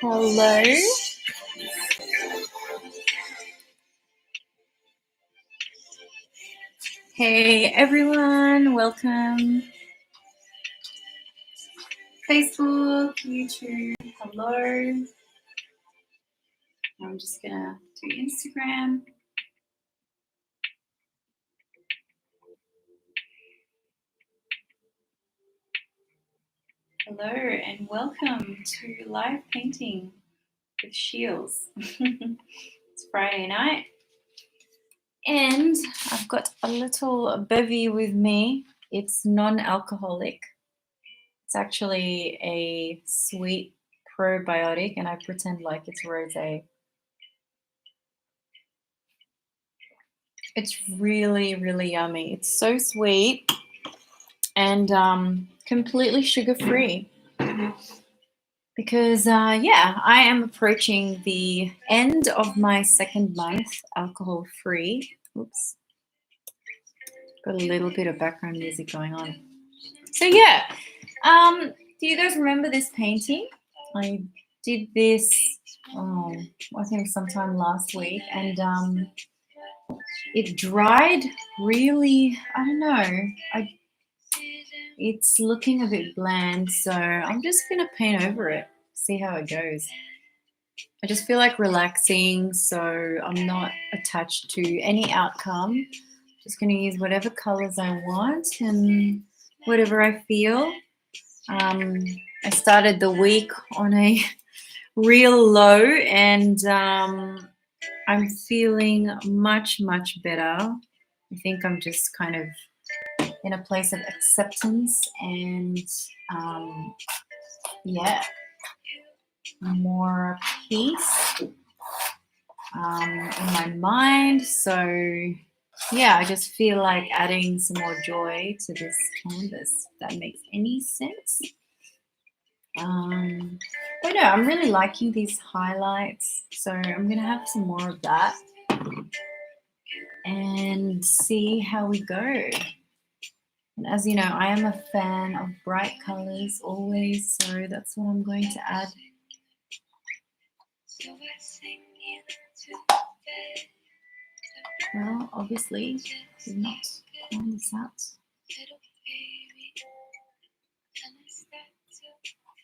Hello. Hey everyone, welcome. Facebook, YouTube, hello. I'm just gonna do Instagram. Hello and welcome to live painting with Sheils. It's Friday night and I've got a little bevy with me. It's non-alcoholic. It's actually a sweet probiotic and I pretend like it's rosé. It's really, really yummy. It's so sweet and completely sugar-free. Because, yeah, I am approaching the end of my second month alcohol-free. Oops. Got a little bit of background music going on. So, yeah. Do you guys remember this painting? I did this, I think sometime last week. And it dried really, I don't know. It's looking a bit bland, so I'm just going to paint over it, see how it goes. I just feel like relaxing, so I'm not attached to any outcome. Just going to use whatever colors I want and whatever I feel. I started the week on a real low and I'm feeling much, much better. I think I'm just kind of in a place of acceptance and yeah, more peace in my mind. So yeah, I just feel like adding some more joy to this canvas, if that makes any sense. But no, I'm really liking these highlights, so I'm gonna have some more of that and see how we go. And as you know, I am a fan of bright colors always, so that's what I'm going to add. Well, obviously, did not plan this out.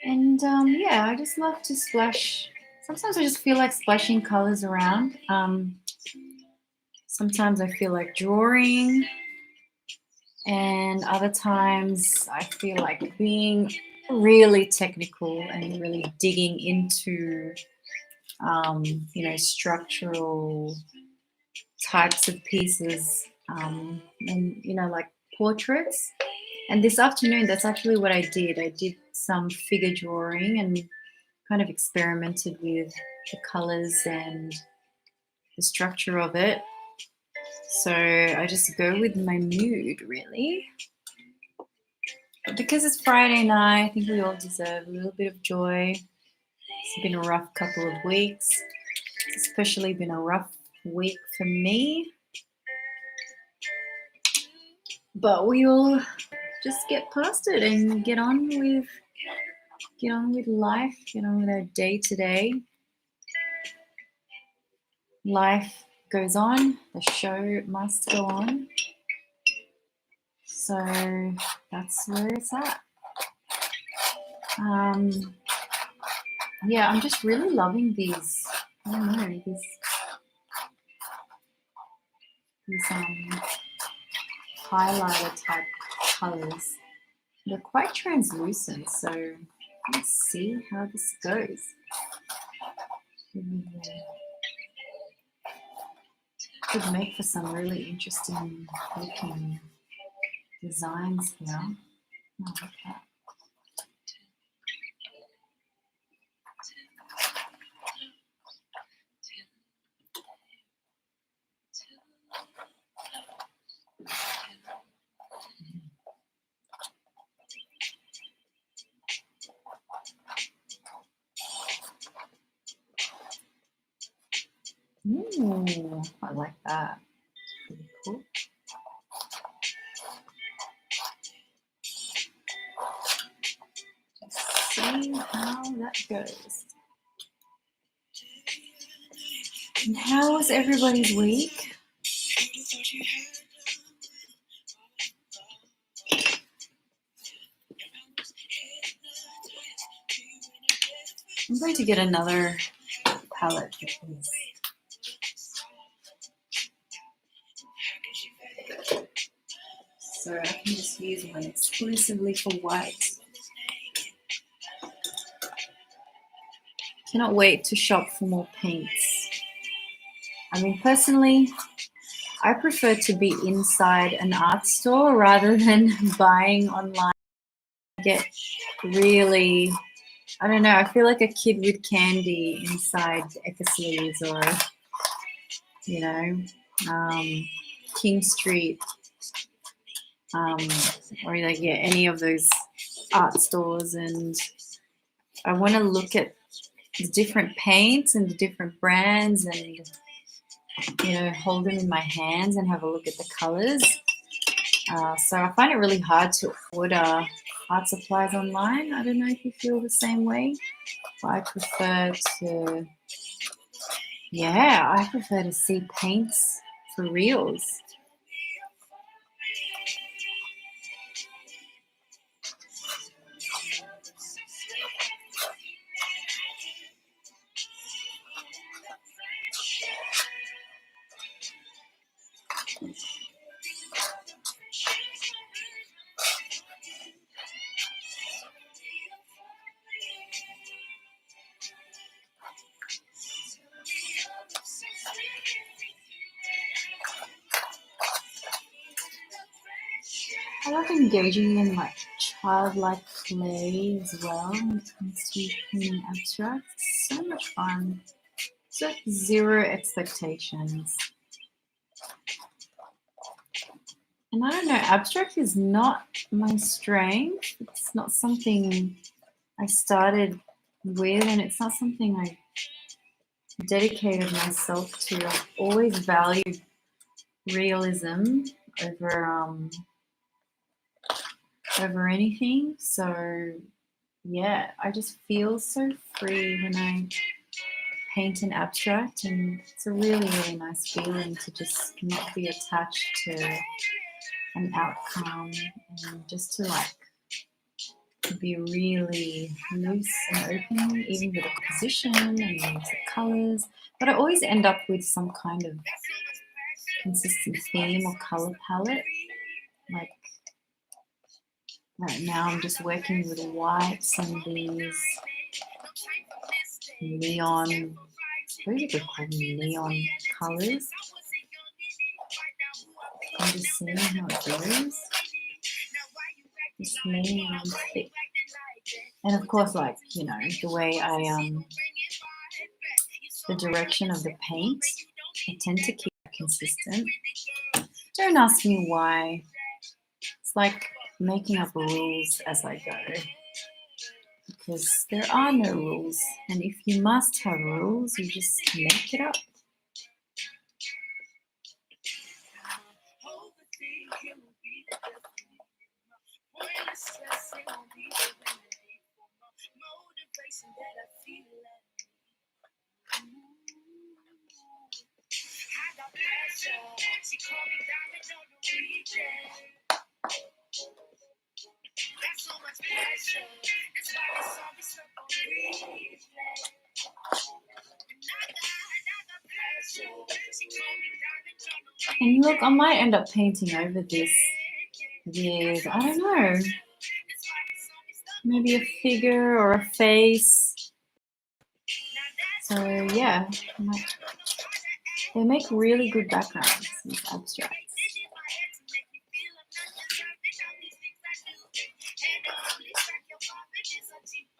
And yeah, I just love to splash. Sometimes I just feel like splashing colors around. Sometimes I feel like drawing. And other times I feel like being really technical and really digging into, you know, structural types of pieces and, you know, like portraits. And this afternoon, that's actually what I did. I did some figure drawing and kind of experimented with the colors and the structure of it. So I just go with my mood, really. But because it's Friday night, I think we all deserve a little bit of joy. It's been a rough couple of weeks. It's especially been a rough week for me. But we all just get past it and get on with life, get on with our day to day. Life goes on, the show must go on. So that's where it's at. Yeah, I'm just really loving these, I don't know, these highlighter type colors. They're quite translucent, so let's see how this goes. Could make for some really interesting looking designs here. Oh, look at that. Ooh, I like that. Pretty cool. Just see how that goes. And how was everybody's week? I'm going to get another palette for this. So I can just use one exclusively for white. Cannot wait to shop for more paints. I mean, personally, I prefer to be inside an art store rather than buying online. I get really, I don't know, I feel like a kid with candy inside Eckersley's or, you know, King Street, or like, yeah, any of those art stores. And I want to look at the different paints and the different brands and, you know, hold them in my hands and have a look at the colors. So I find it really hard to order art supplies online. I don't know if you feel the same way, but I prefer to see paints for reals. I love engaging in like childlike play as well when it comes to painting abstract. It's so much fun. So zero expectations. And I don't know, abstract is not my strength. It's not something I started with, and it's not something I dedicated myself to. I've always valued realism over anything. So yeah, I just feel so free when I paint an abstract, and it's a really, really nice feeling to just not be attached to an outcome and just to like be really loose and open, even with the composition and the colors. But I always end up with some kind of consistent theme or color palette. Like right now I'm just working with whites and these neon, I suppose you could call them neon colors. I'm just seeing how it goes. Just laying on thick. And of course, like, you know, the way the direction of the paint, I tend to keep it consistent. Don't ask me why. It's like making up rules as I go. Because there are no rules. And if you must have rules, you just make it up. And look, I might end up painting over this with, I don't know, maybe a figure or a face. So yeah, they make really good backgrounds, these abstracts.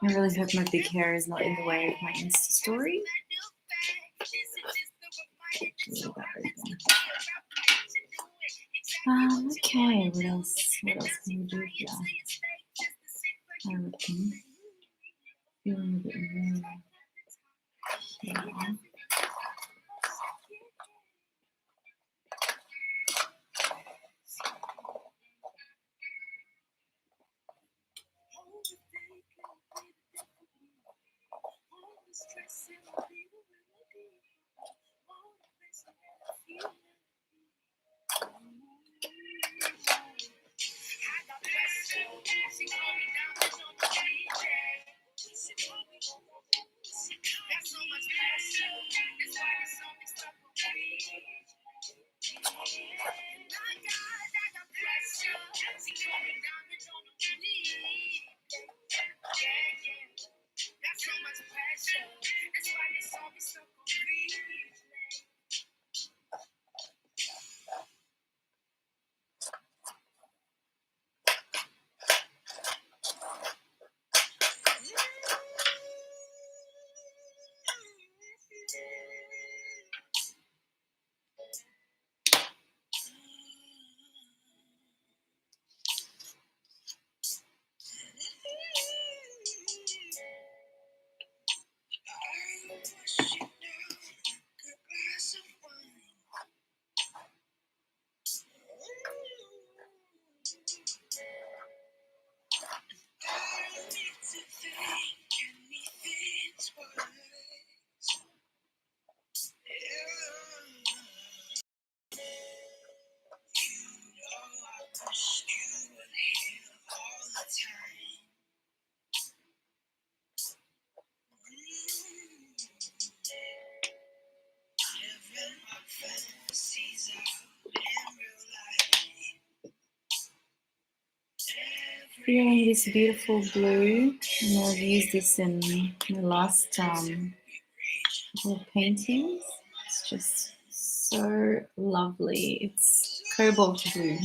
I really hope my big hair is not in the way of my Insta story. Okay, what else can we do here? I reckon feeling a bit more here. Feeling this beautiful blue, and I've used this in the last couple of paintings. It's just so lovely. It's cobalt blue.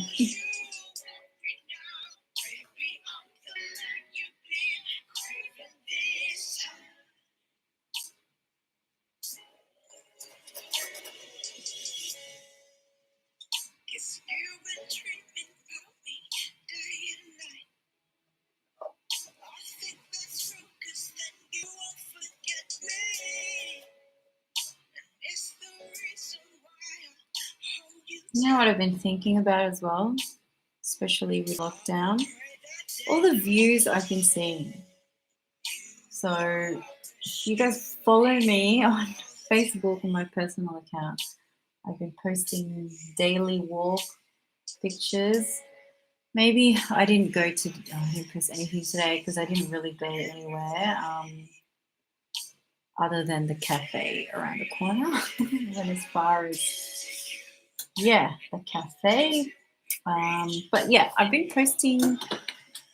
You know what I've been thinking about as well, especially with lockdown? All the views I've been seeing. So if you guys follow me on Facebook on my personal account, I've been posting daily walk pictures. Maybe I didn't go to I didn't post anything today because I didn't really go anywhere other than the cafe around the corner. Went as far as the cafe. But yeah, I've been posting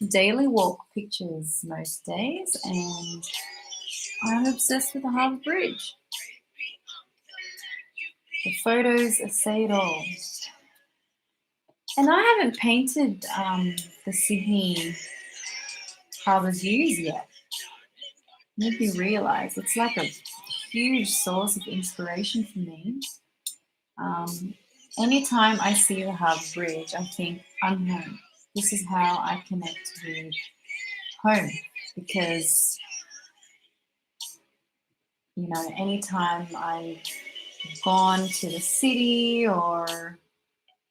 daily walk pictures most days, and I'm obsessed with the Harbour Bridge. The photos say it all. And I haven't painted the Sydney Harbour views yet. Made me realise it's like a huge source of inspiration for me. Anytime I see the Harbour Bridge, I think, I'm home. This is how I connect with home, because, you know, anytime I've gone to the city or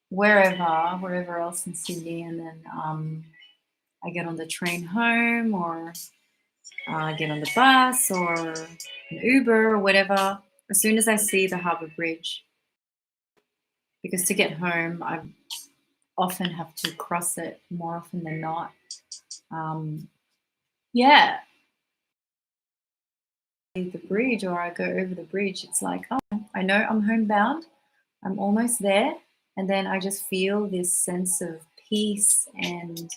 wherever else in Sydney, and then I get on the train home, or I get on the bus or an Uber or whatever, as soon as I see the Harbour Bridge, because to get home, I often have to cross it more often than not. The bridge, or I go over the bridge, it's like, oh, I know I'm homebound, I'm almost there, and then I just feel this sense of peace and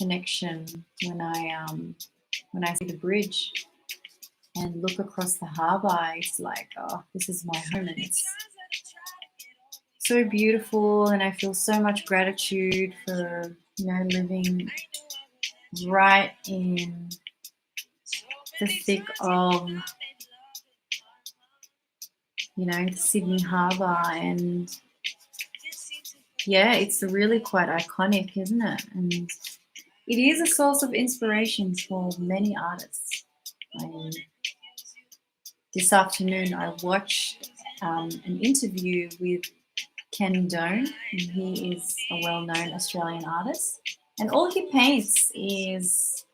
connection when I see the bridge and look across the harbour. It's like, oh, this is my home, and it's so beautiful, and I feel so much gratitude for, you know, living right in the thick of, you know, Sydney Harbour. And yeah, it's really quite iconic, isn't it? And it is a source of inspiration for many artists. This afternoon I watched an interview with Ken Doan, and he is a well-known Australian artist, and all he paints is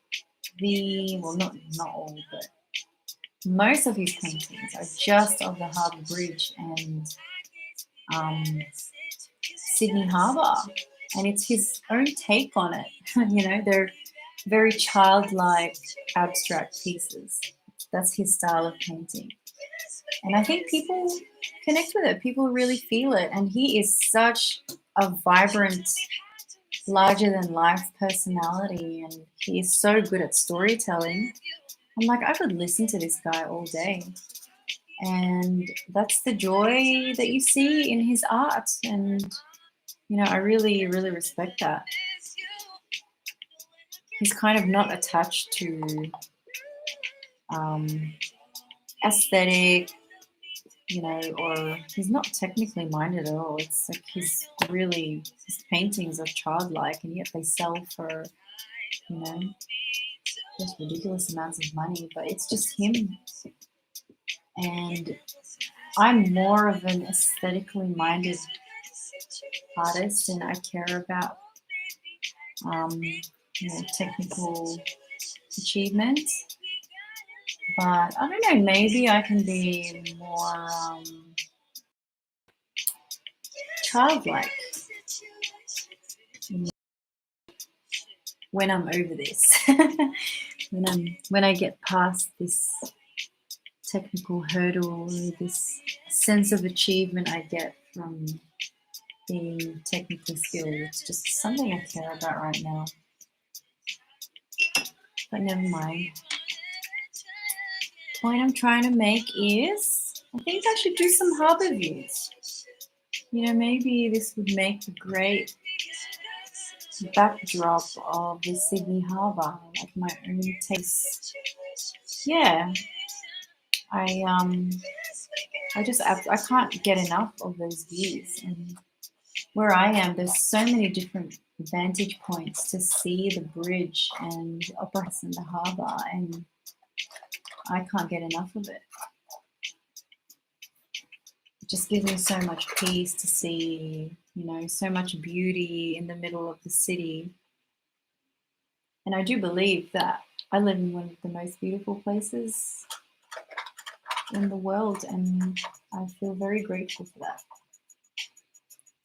not all, but most of his paintings are just of the Harbour Bridge and Sydney Harbour. and it's his own take on it. They're very childlike, abstract pieces. That's his style of painting. And I think people connect with it. People really feel it. And he is such a vibrant, larger than life personality. And he is so good at storytelling. I'm like, I could listen to this guy all day. And that's the joy that you see in his art. And, I really, really respect that. He's kind of not attached to aesthetic, or he's not technically minded at all. It's like his paintings are childlike, and yet they sell for, just ridiculous amounts of money, but it's just him. And I'm more of an aesthetically minded artist, and I care about, technical achievements. But I don't know, maybe I can be more childlike when I'm over this. when I get past this technical hurdle, this sense of achievement I get from being technically skilled. It's just something I care about right now. But never mind. The point I'm trying to make is, I think I should do some harbour views. Maybe this would make a great backdrop of the Sydney Harbour, like my own taste. Yeah, I can't get enough of those views. And where I am, there's so many different vantage points to see the bridge and Opera House and the harbour, and I can't get enough of it. It just gives me so much peace to see, so much beauty in the middle of the city. And I do believe that I live in one of the most beautiful places in the world, and I feel very grateful for that.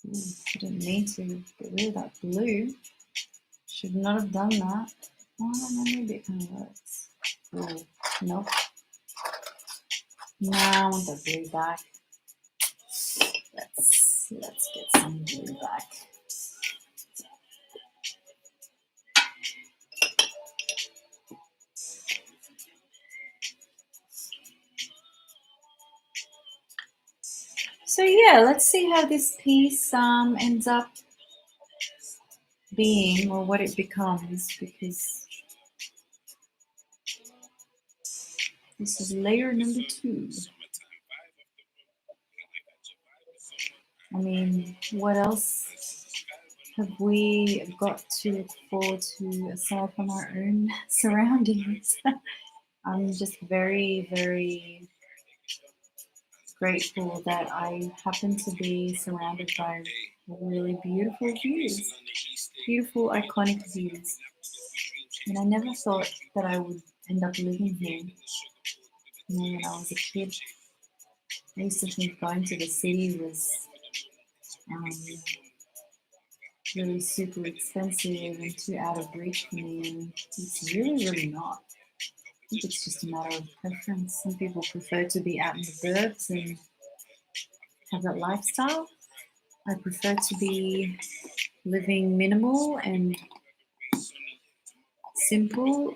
Ooh, I didn't mean to get rid of that blue. Should not have done that. Oh, maybe it kind of works. Oh, nope. Now I want the blue back. Let's get some blue back. So yeah, let's see how this piece ends up being, or what it becomes, because this is layer number 2. I mean, what else have we got to look forward to aside from our own surroundings? I'm just very, very grateful that I happen to be surrounded by really beautiful views, beautiful, iconic views. And I never thought that I would end up living here. When I was a kid, I used to think going to the city was really super expensive and too out of reach for me, and it's really, really not. I think it's just a matter of preference. Some people prefer to be out in the burbs and have that lifestyle. I prefer to be living minimal and simple,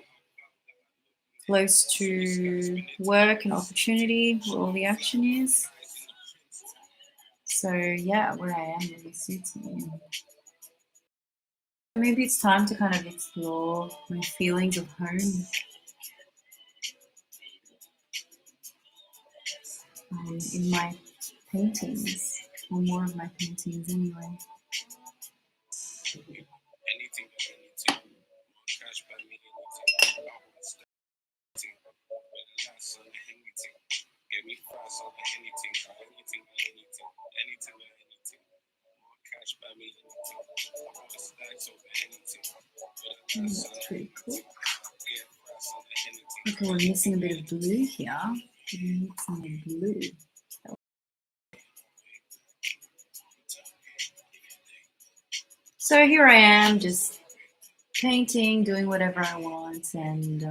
close to work and opportunity, where all the action is. So yeah, where I am really suits me. Maybe it's time to kind of explore my feelings of home. In my paintings, or more of my paintings anyway. That's pretty cool. Okay, we're missing a bit of blue here. We need some blue. So here I am, just painting, doing whatever I want, and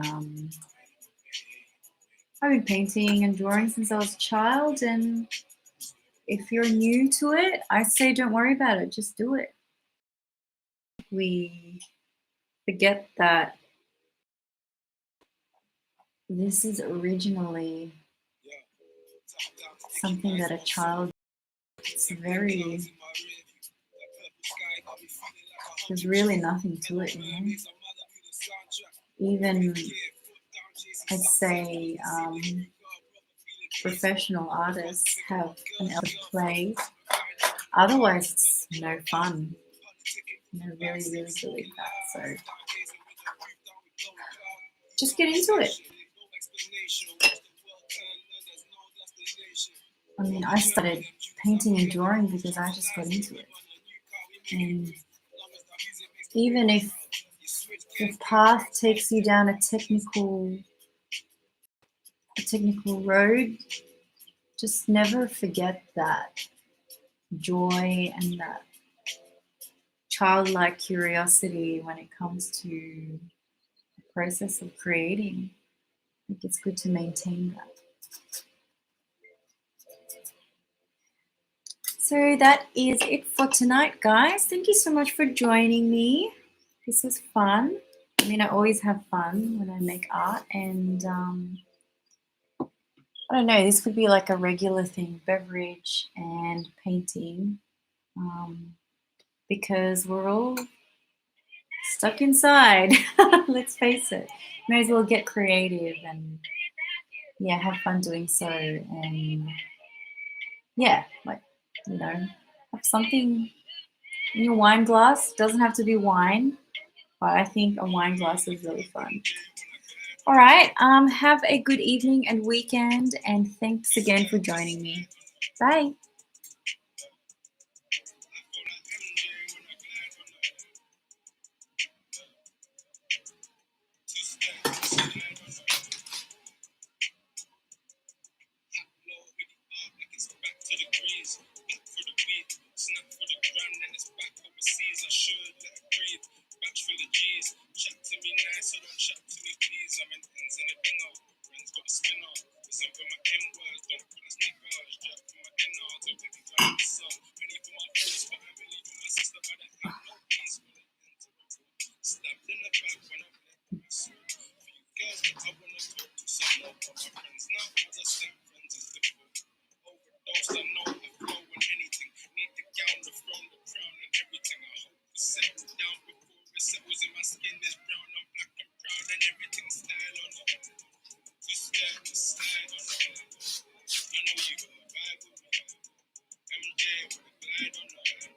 I've been painting and drawing since I was a child, and if you're new to it, I say don't worry about it, just do it. We forget that this is originally something that a child, it's very, there's really nothing to it, you know? Even, I'd say, professional artists have an element to play. Otherwise, it's no fun. I really, really believe that. So just get into it. I mean, I started painting and drawing because I just got into it. And even if the path takes you down a technical road, just never forget that joy and that childlike curiosity when it comes to the process of creating. I think it's good to maintain that. So that is it for tonight, guys. Thank you so much for joining me. This was fun. I mean, I always have fun when I make art, and I don't know, this could be like a regular thing, beverage and painting, because we're all stuck inside. Let's face it. May as well get creative and yeah, have fun doing so. And yeah, like, you know, have something in your wine glass. Doesn't have to be wine, but I think a wine glass is really fun. All right, have a good evening and weekend, and thanks again for joining me. Bye.